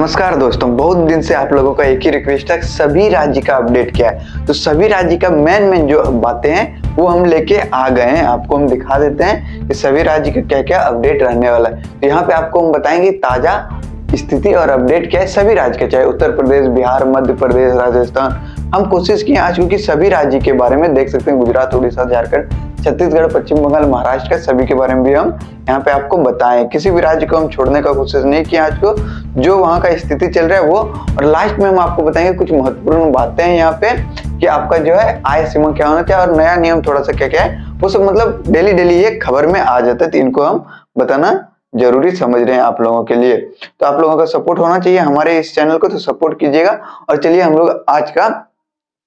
नमस्कार दोस्तों, बहुत दिन से आप लोगों का एक ही रिक्वेस्ट है, सभी राज्य का अपडेट क्या है। तो सभी राज्य का मेन जो बातें हैं वो हम लेके आ गए हैं। आपको हम दिखा देते हैं कि सभी राज्य का क्या क्या अपडेट रहने वाला है। तो यहाँ पे आपको हम बताएंगे ताजा स्थिति और अपडेट क्या है सभी राज्य के, चाहे उत्तर प्रदेश, बिहार, मध्य प्रदेश, राजस्थान। हम कोशिश किए आज क्योंकि सभी राज्य के बारे में देख सकते हैं, गुजरात, उड़ीसा, झारखंड, छत्तीसगढ़, पश्चिम बंगाल, महाराष्ट्र का सभी के बारे में भी हम यहाँ पे आपको बताएं। किसी भी राज्य को हम छोड़ने का कोशिश नहीं किया आज को, जो वहाँ का स्थिति चल रहा है वो। और लास्ट में हम आपको बताएंगे कुछ महत्वपूर्ण बातें हैं यहाँ पे कि आपका जो है आय सीमा क्या होना चाहिए और नया नियम थोड़ा सा क्या क्या है वो सब, मतलब डेली ये खबर में आ जाता है, तो इनको हम बताना जरूरी समझ रहे हैं आप लोगों के लिए। तो आप लोगों का सपोर्ट होना चाहिए हमारे इस चैनल को, तो सपोर्ट कीजिएगा। और चलिए हम लोग आज का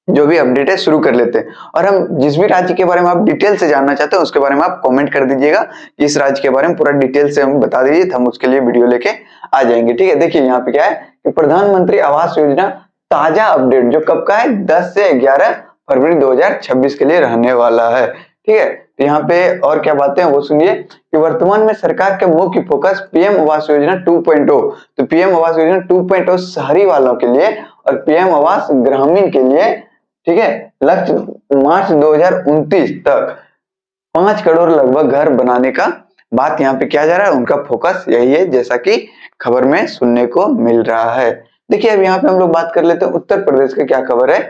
जो भी अपडेट है शुरू कर लेते हैं। और हम जिस भी राज्य के बारे में आप डिटेल से जानना चाहते हैं उसके बारे में आप कमेंट कर दीजिएगा कि इस राज्य के बारे में पूरा डिटेल से हम बता दीजिए, तो हम उसके लिए वीडियो लेके आ जाएंगे। ठीक है, देखिए यहाँ पे क्या है कि प्रधानमंत्री आवास योजना ताजा अपडेट जो कब का है, 10 से 11 फरवरी 2026 के लिए रहने वाला है। ठीक है, तो यहाँ पे और क्या बातें हैं वो सुनिए कि वर्तमान में सरकार के मुख्य फोकस पीएम आवास योजना 2.0। तो पीएम आवास योजना 2.0 शहरी वालों के लिए और पीएम आवास ग्रामीण के लिए, ठीक है, लक्ष्य मार्च 2029 तक 5 करोड़ लगभग घर बनाने का बात यहाँ पे किया जा रहा है। उनका फोकस यही है, जैसा कि खबर में सुनने को मिल रहा है। देखिए अब यहाँ पे हम लोग बात कर लेते हैं उत्तर प्रदेश का क्या खबर है।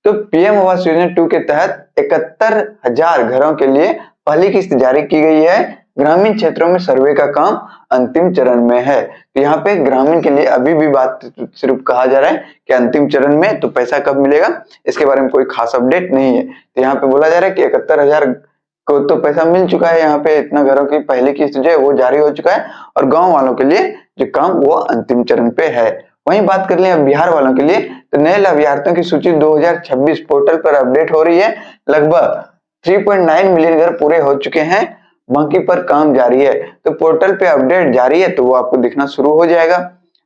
तो पीएम आवास योजना 2 के तहत 71,000 घरों के लिए पहली किस्त जारी की गई है। ग्रामीण क्षेत्रों में सर्वे का काम अंतिम चरण में है। तो यहाँ पे ग्रामीण के लिए अभी भी बात सिर्फ कहा जा रहा है कि अंतिम चरण में, तो पैसा कब मिलेगा इसके बारे में कोई खास अपडेट नहीं है। तो यहाँ पे बोला जा रहा है कि 71,000 को तो पैसा मिल चुका है, यहाँ पे इतना घरों की पहली किस्त जो है वो जारी हो चुका है, और गाँव वालों के लिए जो काम वो अंतिम चरण पे है। वहीं बात कर लें बिहार वालों के लिए, तो नए लाभार्थियों की सूची 2026 पोर्टल पर अपडेट हो रही है। लगभग 3.9 मिलियन घर पूरे हो चुके हैं, बाकी पर काम जारी है। तो पोर्टल पे अपडेट जारी है, तो वो आपको दिखना शुरू हो जाएगा।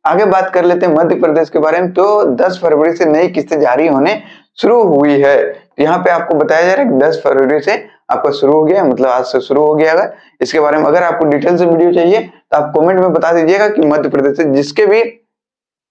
आगे बात कर लेते हैं मध्य प्रदेश के बारे में। तो 10 फरवरी से नई किस्तें जारी होने शुरू हुई है। यहाँ पे आपको बताया जा रहा है कि 10 फरवरी से आपका शुरू हो गया, मतलब आज से शुरू हो गया। अगर इसके बारे में अगर आपको डिटेल से वीडियो चाहिए तो आप कमेंट में बता दीजिएगा कि मध्य प्रदेश से जिसके भी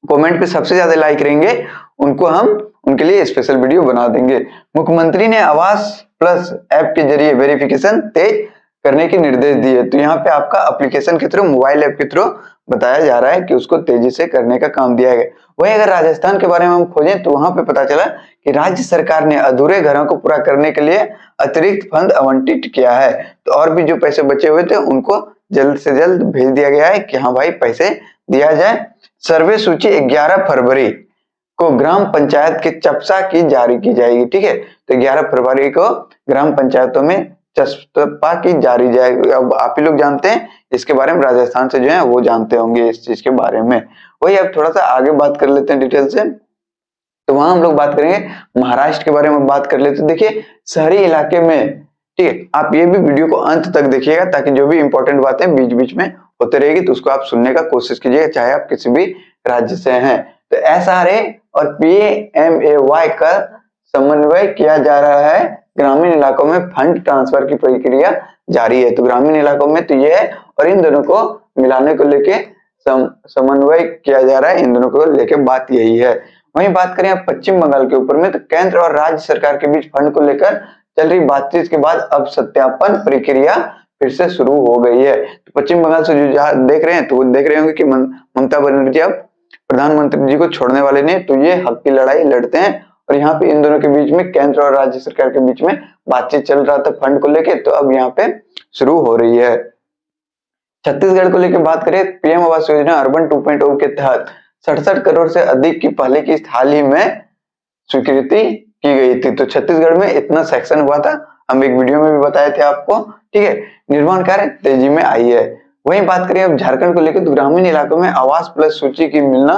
कमेंट पे सबसे ज्यादा लाइक रहेंगे उनको हम उनके लिए स्पेशल वीडियो बना देंगे। मुख्यमंत्री ने आवास प्लस ऐप के जरिए वेरिफिकेशन तेज करने के निर्देश दिए। तो यहाँ पे आपका एप्लीकेशन के थ्रू, मोबाइल ऐप के थ्रू बताया जा रहा है कि उसको तेजी से करने का काम दिया गया। वहीं अगर राजस्थान के बारे में हम खोजें तो वहां पे पता चला कि राज्य सरकार ने अधूरे घरों को पूरा करने के लिए अतिरिक्त फंड आवंटित किया है। तो और भी जो पैसे बचे हुए थे उनको जल्द से जल्द भेज दिया गया है कि हाँ भाई पैसे दिया जाए। सर्वे सूची 11 फरवरी को ग्राम पंचायत के चप्सा की जारी की जाएगी। ठीक है, तो 11 फरवरी को ग्राम पंचायतों में चस्पा की जारी जाएगी। अब आप ही लोग जानते हैं इसके बारे में, राजस्थान से जो है वो जानते होंगे इस चीज के बारे में। वही अब थोड़ा सा आगे बात कर लेते हैं डिटेल से। तो वहां हम लोग बात करेंगे महाराष्ट्र के बारे में बात कर लेते हैं। देखिए शहरी इलाके में, ठीक है, आप ये भी वीडियो को अंत तक देखिएगा ताकि जो भी इंपॉर्टेंट बातें बीच बीच में होते रहेगी तो उसको आप सुनने का कोशिश कीजिएगा, चाहे आप किसी भी राज्य से हैं। तो SRA और PMAY का समन्वय किया जा रहा है। ग्रामीण इलाकों में फंड ट्रांसफर की प्रक्रिया जारी है। तो ग्रामीण इलाकों में तो ये है, और इन दोनों को मिलाने को लेके समन्वय किया जा रहा है। इन दोनों को लेके बात यही है। वहीं बात करें अब पश्चिम बंगाल के ऊपर में, तो केंद्र और राज्य सरकार के बीच फंड को लेकर चल रही बातचीत के बाद अब सत्यापन प्रक्रिया फिर से शुरू हो गई है। तो पश्चिम बंगाल से जो देख रहे हैं तो वो देख रहे होंगे कि ममता बनर्जी अब प्रधानमंत्री जी को छोड़ने वाले ने, तो ये हक की लड़ाई लड़ते हैं। और यहाँ पे इन दोनों के बीच में, केंद्र और राज्य सरकार के बीच में बातचीत चल रहा था फंड को लेके, तो अब यहाँ पे शुरू हो रही है। छत्तीसगढ़ को लेकर बात करें, पीएम आवास योजना अर्बन 2.0 के तहत 67 करोड़ से अधिक की पहली किस्त हाल ही में स्वीकृति की गई थी। तो छत्तीसगढ़ में इतना सेक्शन हुआ था, हम एक वीडियो में भी बताए थे आपको। ठीक है, निर्माण कार्य तेजी में आई है। वहीं बात करें अब झारखंड को लेकर, तो ग्रामीण इलाकों में आवास प्लस सूची की मिलना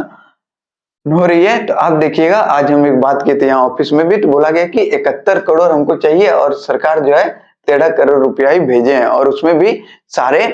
हो रही है। तो आप देखिएगा, आज हम एक बात किए थे यहाँ ऑफिस में भी, तो बोला गया कि 71 करोड़ हमको चाहिए और सरकार जो है 13 करोड़ रुपया ही भेजे हैं, और उसमें भी सारे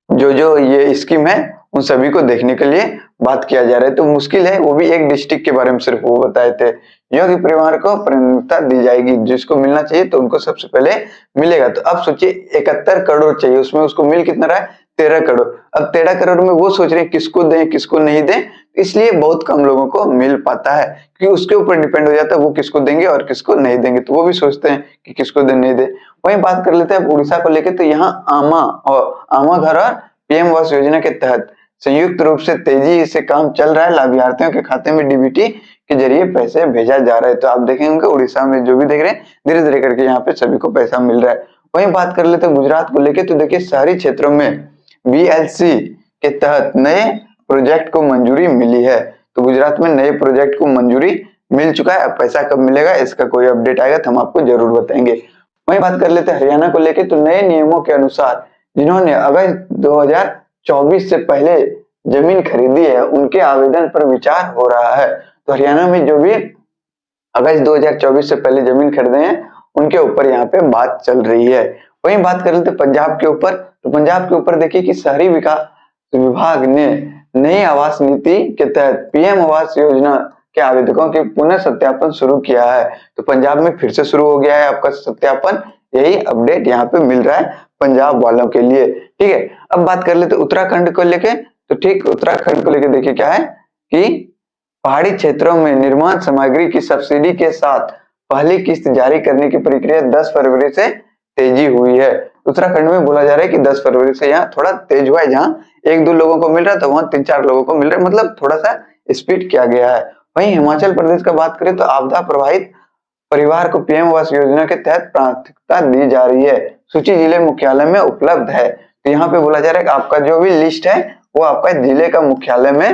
जो ये स्कीम है उन सभी को देखने के लिए बात किया जा रहा है। तो मुश्किल है, वो भी एक डिस्ट्रिक्ट के बारे में सिर्फ वो बताए थे। योग्य परिवार को प्राथमिकता दी जाएगी, जिसको मिलना चाहिए तो उनको सबसे पहले मिलेगा। तो अब सोचिए 71 करोड़ चाहिए, उसमें उसको मिल कितना रहा है, 13 करोड़। अब 13 करोड़ में वो सोच रहे हैं किसको दें किसको नहीं दें, इसलिए बहुत कम लोगों को मिल पाता है, क्योंकि उसके ऊपर डिपेंड हो जाता है वो किसको देंगे और किसको नहीं देंगे, तो वो भी सोचते हैं कि किसको दे नहीं दे। वहीं बात कर लेते हैं उड़ीसा को लेकर, तो यहाँ आमा घर और पीएम आवास योजना के तहत संयुक्त रूप से तेजी से काम चल रहा है। लाभार्थियों के खाते में डीबीटी के जरिए पैसे भेजा जा रहा है। तो आप देखेंगे उड़ीसा में जो भी देख रहे हैं, धीरे धीरे करके यहाँ पे सभी को पैसा मिल रहा है। वहीं बात कर लेते हैं गुजरात को लेके, तो देखिए शहरी क्षेत्रों में बीएलसी के तहत नए प्रोजेक्ट को मंजूरी मिली है। तो गुजरात में नए प्रोजेक्ट को मंजूरी मिल चुका है। अब पैसा कब मिलेगा इसका कोई अपडेट आएगा तो हम आपको जरूर बताएंगे। वहीं बात कर लेते हैं हरियाणा को लेके, तो नए नियमों के अनुसार जिन्होंने अगस्त 2024 से पहले जमीन खरीदी है उनके आवेदन पर विचार हो रहा है। तो हरियाणा में जो भी अगस्त 2024 से पहले जमीन खरीदे हैं उनके ऊपर यहाँ पे बात चल रही है। वहीं बात कर लेते पंजाब के ऊपर, तो पंजाब के ऊपर देखिए कि शहरी विकास विभाग ने नई आवास नीति के तहत पीएम आवास योजना के आवेदकों के पुनः सत्यापन शुरू किया है। तो पंजाब में फिर से शुरू हो गया है आपका सत्यापन, यही अपडेट यहाँ पे मिल रहा है पंजाब वालों के लिए। ठीक है, अब बात कर लेते उत्तराखंड को लेके, तो ठीक उत्तराखंड को लेके देखिए क्या है कि पहाड़ी क्षेत्रों में निर्माण सामग्री की सब्सिडी के साथ पहली किस्त जारी करने की प्रक्रिया 10 फरवरी से तेजी हुई है। उत्तराखंड में बोला जा रहा है कि 10 फरवरी से यहाँ थोड़ा तेज हुआ है, जहाँ 1-2 लोगों को मिल रहा था वहां 3-4 लोगों को मिल रहा है, मतलब थोड़ा सा स्पीड किया गया है। वहीं हिमाचल प्रदेश का बात करें तो आपदा प्रभावित परिवार को पीएम आवास योजना के तहत प्राथमिकता दी जा रही है। सूची जिले मुख्यालय में उपलब्ध है। तो यहाँ पे बोला जा रहा है कि आपका जो भी लिस्ट है वो आपका जिले का मुख्यालय में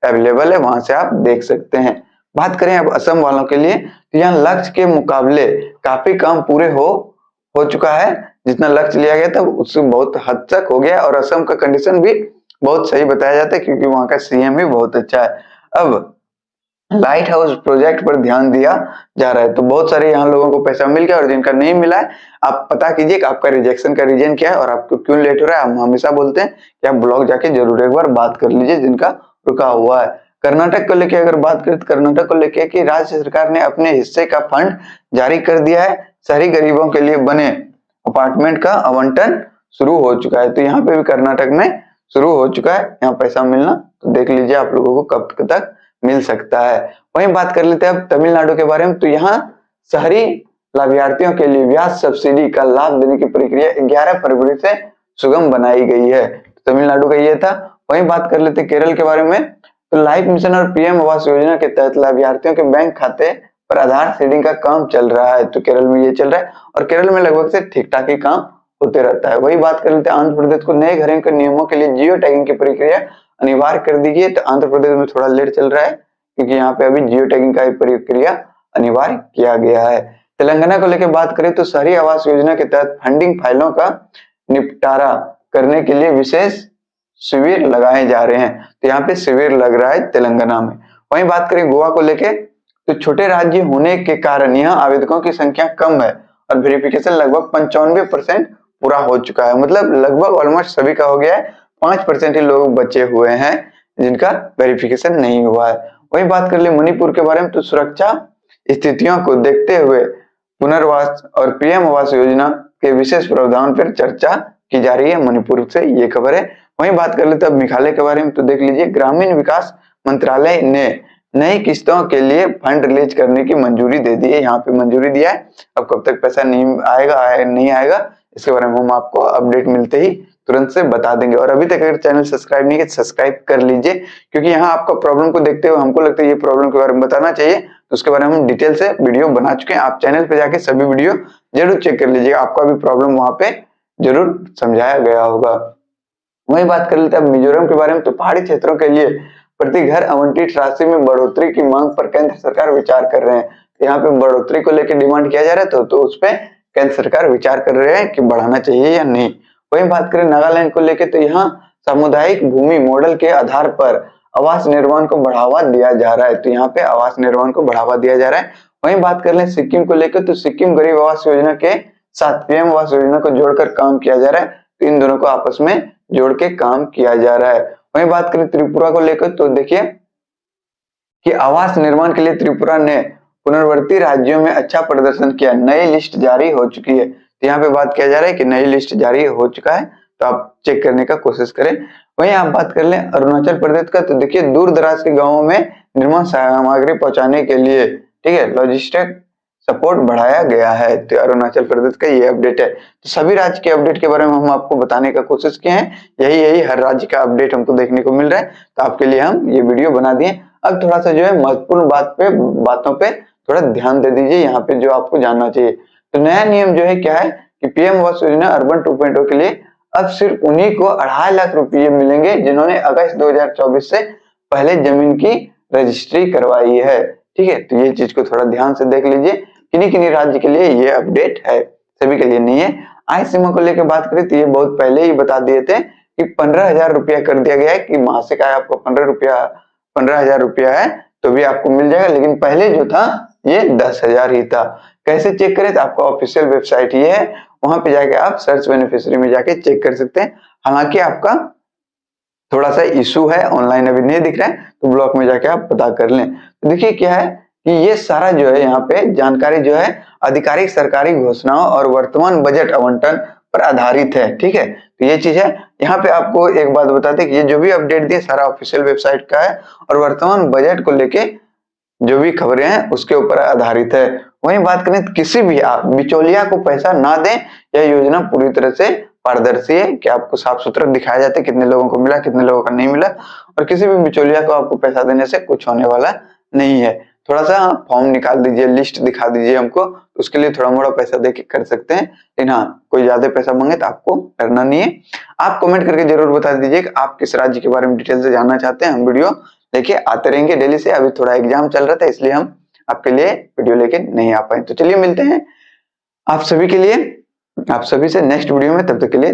अवेलेबल है, वहां से आप देख सकते हैं। बात करें अब असम वालों के लिए, तो यहाँ लक्ष्य के मुकाबले काफी काम पूरे हो चुका है। जितना लक्ष्य लिया गया था उससे बहुत हद तक हो गया, और असम का कंडीशन भी बहुत सही बताया जाता है क्योंकि वहां का सीएम भी बहुत अच्छा है। अब लाइट हाउस प्रोजेक्ट पर ध्यान दिया जा रहा है। तो बहुत सारे यहाँ लोगों को पैसा मिल गया, और जिनका नहीं मिला है आप पता कीजिए कि आपका रिजेक्शन का रीजन क्या है और आपको क्यों लेट हो रहा है। हम हमेशा बोलते हैं कि आप ब्लॉग जाके जरूर एक बार बात कर लीजिए जिनका रुका हुआ है। कर्नाटक को लेके अगर बात करें तो कर्नाटक को लेके कि राज्य सरकार ने अपने हिस्से का फंड जारी कर दिया है। शहरी गरीबों के लिए बने अपार्टमेंट का आवंटन शुरू हो चुका है। तो यहाँ पे भी कर्नाटक में शुरू हो चुका है यहाँ पैसा मिलना। तो देख लीजिए आप लोगों को कब तक मिल सकता है। वहीं बात कर लेते हैं अब तमिलनाडु के बारे में, तो यहाँ शहरी लाभार्थियों के लिए ब्याज सब्सिडी का लाभ देने की प्रक्रिया 11 फरवरी से सुगम बनाई गई है। तो तमिलनाडु का ये था। वहीं बात कर लेते हैं केरल के बारे में, तो लाइफ मिशन और पीएम आवास योजना के तहत लाभार्थियों के बैंक खाते पर आधार सीडिंग का काम चल रहा है। तो केरल में ये चल रहा है, और केरल में लगभग से ठीक ठाक ही काम होते रहता है। वही बात कर लेते हैं आंध्र प्रदेश को, नए घरों के नियमों के लिए जियो टैगिंग की प्रक्रिया अनिवार्य कर दी गई है। तो आंध्र प्रदेश में थोड़ा लेट चल रहा है क्योंकि यहाँ पे अभी जियो टैगिंग का प्रक्रिया अनिवार्य किया गया है। तेलंगाना को लेकर बात करें तो शहरी आवास योजना के तहत फंडिंग फाइलों का निपटारा करने के लिए विशेष शिविर लगाए जा रहे हैं। तो यहाँ पे शिविर लग रहा है तेलंगाना में। वहीं बात करें गोवा को लेके, तो छोटे राज्य होने के कारण यहाँ आवेदकों की संख्या कम है और वेरिफिकेशन लगभग 95% पूरा हो चुका है। मतलब लगभग ऑलमोस्ट सभी का हो गया है, 5% ही लोग बचे हुए हैं जिनका वेरिफिकेशन नहीं हुआ है। वही बात कर ले मणिपुर के बारे में, तो सुरक्षा स्थितियों को देखते हुए पुनर्वास और पीएम आवास योजना के विशेष प्रावधान पर चर्चा की जा रही है। मणिपुर से ये खबर है। वहीं बात कर लेते हैं मेघालय के बारे में, तो देख लीजिए ग्रामीण विकास मंत्रालय ने नई किस्तों के लिए फंड रिलीज करने की मंजूरी दे दी है। यहाँ पे मंजूरी दिया है, अब कब तक पैसा नहीं आएगा इसके बारे में हम आपको अपडेट मिलते ही तुरंत से बता देंगे। और अभी तक अगर चैनल सब्सक्राइब नहीं किया सब्सक्राइब कर लीजिए, क्योंकि यहाँ आपका प्रॉब्लम को देखते हुए हमको लगता है ये प्रॉब्लम के बारे में बताना चाहिए, तो उसके बारे में हम डिटेल से वीडियो बना चुके हैं। आप चैनल पे जाके सभी वीडियो जरूर चेक कर लीजिएगा, आपका भी प्रॉब्लम वहां पे जरूर समझाया गया होगा। वही बात कर लेते हैं मिजोरम के बारे में, तो पहाड़ी क्षेत्रों के लिए प्रति घर आवंटित राशि में बढ़ोतरी की मांग पर केंद्र सरकार विचार कर रहे हैं। यहाँ पे बढ़ोतरी को लेकर डिमांड किया जा रहा है, तो उस पर केंद्र सरकार विचार कर रहे हैं कि बढ़ाना चाहिए या नहीं। वही बात करें नागालैंड को लेकर, तो यहाँ सामुदायिक भूमि मॉडल के आधार पर आवास निर्माण को बढ़ावा दिया जा रहा है। तो यहाँ पे आवास निर्माण को बढ़ावा दिया जा रहा है। वहीं बात कर ले सिक्किम को लेकर, तो सिक्किम गरीब आवास योजना के साथ पीएम आवास योजना को जोड़कर काम किया जा रहा है। तो इन दोनों को आपस में जोड़ के काम किया जा रहा है। वहीं बात करें त्रिपुरा को लेकर, तो देखिए कि आवास निर्माण के लिए त्रिपुरा ने पुनर्वर्ती राज्यों में अच्छा प्रदर्शन किया, नई लिस्ट जारी हो चुकी है। तो यहाँ पे बात किया जा रहा है कि नई लिस्ट जारी हो चुका है, तो आप चेक करने का कोशिश करें। वहीं आप बात कर लें अरुणाचल प्रदेश का, तो देखिए दूर दराज के गांवों में निर्माण सामग्री पहुंचाने के लिए, ठीक है, लॉजिस्टिक सपोर्ट बढ़ाया गया है। तो अरुणाचल प्रदेश का ये अपडेट है। तो सभी राज्य के अपडेट के बारे में हम आपको बताने का कोशिश किए हैं, यही हर राज्य का अपडेट हमको देखने को मिल रहा है, तो आपके लिए हम ये वीडियो बना दिए। अब थोड़ा सा जो है महत्वपूर्ण बातों पे थोड़ा ध्यान दे दीजिए, यहाँ पे जो आपको जानना चाहिए। तो नया नियम जो है क्या है कि पीएम आवास योजना अर्बन 2.0 के लिए अब सिर्फ उन्हीं को 2.5 लाख रुपये मिलेंगे जिन्होंने अगस्त 2024 से पहले जमीन की रजिस्ट्री करवाई है, ठीक है। तो ये चीज को थोड़ा ध्यान से देख लीजिए, किन्हीं किन्हीं राज्य के लिए ये अपडेट है, सभी के लिए नहीं है। आय सीमा को लेकर बात करें तो ये बहुत पहले ही बता दिए थे कि 15,000 रुपया कर दिया गया है कि मासिक आय आपको 15,000 रुपया है तो भी आपको मिल जाएगा, लेकिन पहले जो था ये 10,000 ही था। कैसे चेक करें, तो आपका ऑफिशियल वेबसाइट ये है, वहां पे जाके आप सर्च बेनिफिशियरी में जाके चेक कर सकते हैं। हालांकि आपका थोड़ा सा इशू है, ऑनलाइन अभी नहीं दिख रहा है, तो ब्लॉक में जाके आप पता कर लें। तो देखिए क्या है कि ये सारा जो है यहाँ पे जानकारी जो है आधिकारिक सरकारी घोषणाओं और वर्तमान बजट आवंटन पर आधारित है, ठीक है। तो ये चीज है। यहाँ पे आपको एक बात बता दें कि ये जो भी अपडेट दिए सारा ऑफिशियल वेबसाइट का है और वर्तमान बजट को लेके जो भी खबरें हैं उसके ऊपर आधारित है। वहीं बात करें तो किसी भी आप बिचौलिया को पैसा ना दें, यह योजना पूरी तरह से पारदर्शी है कि आपको साफ सुथरा दिखाया जाता है कितने लोगों को मिला, कितने लोगों का नहीं मिला, और किसी भी बिचौलिया को आपको पैसा देने से कुछ होने वाला नहीं है। थोड़ा सा फॉर्म निकाल दीजिए, लिस्ट दिखा दीजिए हमको, उसके लिए थोड़ा मोड़ा पैसा दे के कर सकते हैं, लेकिन हाँ कोई ज्यादा पैसा मांगे तो आपको करना नहीं है। आप कमेंट करके जरूर बता दीजिए कि आप किस राज्य के बारे में डिटेल से जानना चाहते हैं। हम वीडियो लेके आते रहेंगे डेली से। अभी थोड़ा एग्जाम चल रहा था इसलिए हम आपके लिए वीडियो लेके नहीं आ पाए। तो चलिए मिलते हैं आप सभी के लिए, आप सभी से नेक्स्ट वीडियो में, तब तक के लिए